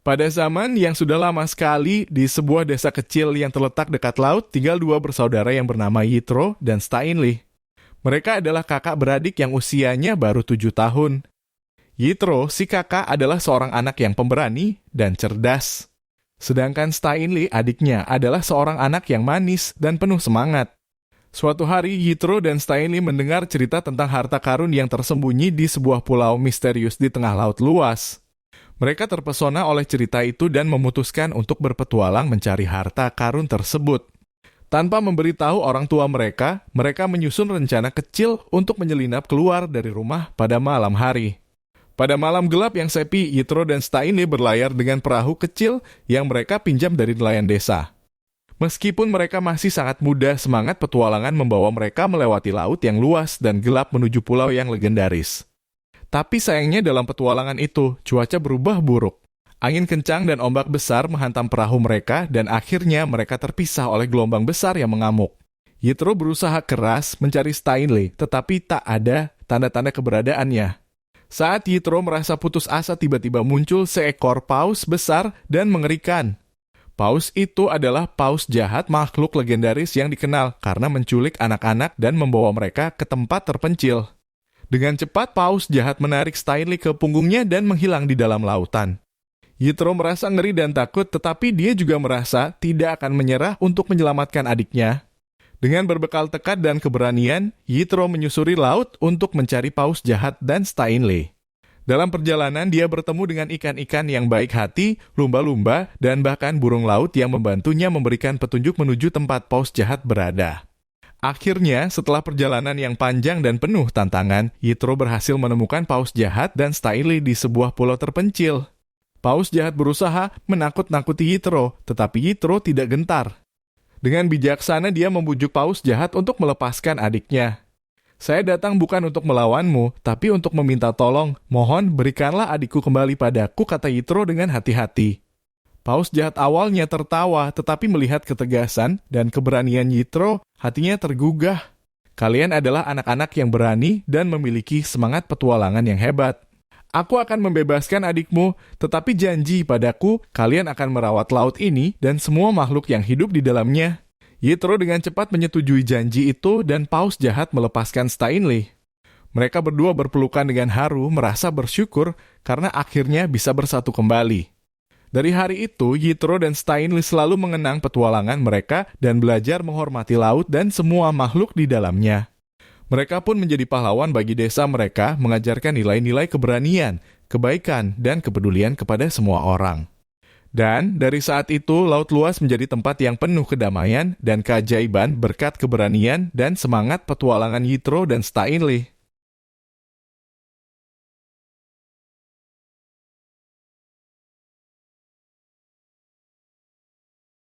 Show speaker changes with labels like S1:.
S1: Pada zaman yang sudah lama sekali, di sebuah desa kecil yang terletak dekat laut, tinggal dua bersaudara yang bernama Yitro dan Stainly. Mereka adalah kakak beradik yang usianya baru 7 tahun. Yitro, si kakak, adalah seorang anak yang pemberani dan cerdas. Sedangkan Stainly, adiknya, adalah seorang anak yang manis dan penuh semangat. Suatu hari, Yitro dan Stainly mendengar cerita tentang harta karun yang tersembunyi di sebuah pulau misterius di tengah laut luas. Mereka terpesona oleh cerita itu dan memutuskan untuk berpetualang mencari harta karun tersebut. Tanpa memberitahu orang tua mereka, mereka menyusun rencana kecil untuk menyelinap keluar dari rumah pada malam hari. Pada malam gelap yang sepi, Yitro dan Stainly berlayar dengan perahu kecil yang mereka pinjam dari nelayan desa. Meskipun mereka masih sangat muda, semangat petualangan membawa mereka melewati laut yang luas dan gelap menuju pulau yang legendaris. Tapi sayangnya dalam petualangan itu, cuaca berubah buruk. Angin kencang dan ombak besar menghantam perahu mereka dan akhirnya mereka terpisah oleh gelombang besar yang mengamuk. Yitro berusaha keras mencari Stainly, tetapi tak ada tanda-tanda keberadaannya. Saat Yitro merasa putus asa, tiba-tiba muncul seekor paus besar dan mengerikan. Paus itu adalah paus jahat, makhluk legendaris yang dikenal karena menculik anak-anak dan membawa mereka ke tempat terpencil. Dengan cepat, paus jahat menarik Stainly ke punggungnya dan menghilang di dalam lautan. Yitro merasa ngeri dan takut, tetapi dia juga merasa tidak akan menyerah untuk menyelamatkan adiknya. Dengan berbekal tekad dan keberanian, Yitro menyusuri laut untuk mencari paus jahat dan Stainly. Dalam perjalanan, dia bertemu dengan ikan-ikan yang baik hati, lumba-lumba, dan bahkan burung laut yang membantunya memberikan petunjuk menuju tempat paus jahat berada. Akhirnya, setelah perjalanan yang panjang dan penuh tantangan, Yitro berhasil menemukan paus jahat dan Stainly di sebuah pulau terpencil. Paus jahat berusaha menakut-nakuti Yitro, tetapi Yitro tidak gentar. Dengan bijaksana dia membujuk paus jahat untuk melepaskan adiknya. "Saya datang bukan untuk melawanmu, tapi untuk meminta tolong. Mohon berikanlah adikku kembali padaku," kata Yitro dengan hati-hati. Paus jahat awalnya tertawa, tetapi melihat ketegasan dan keberanian Yitro, hatinya tergugah. "Kalian adalah anak-anak yang berani dan memiliki semangat petualangan yang hebat. Aku akan membebaskan adikmu, tetapi janji padaku, kalian akan merawat laut ini dan semua makhluk yang hidup di dalamnya." Yitro dengan cepat menyetujui janji itu dan paus jahat melepaskan Stainly. Mereka berdua berpelukan dengan haru, merasa bersyukur karena akhirnya bisa bersatu kembali. Dari hari itu, Yitro dan Stainly selalu mengenang petualangan mereka dan belajar menghormati laut dan semua makhluk di dalamnya. Mereka pun menjadi pahlawan bagi desa mereka, mengajarkan nilai-nilai keberanian, kebaikan, dan kepedulian kepada semua orang. Dan dari saat itu, laut luas menjadi tempat yang penuh kedamaian dan keajaiban berkat keberanian dan semangat petualangan Yitro dan Stainly.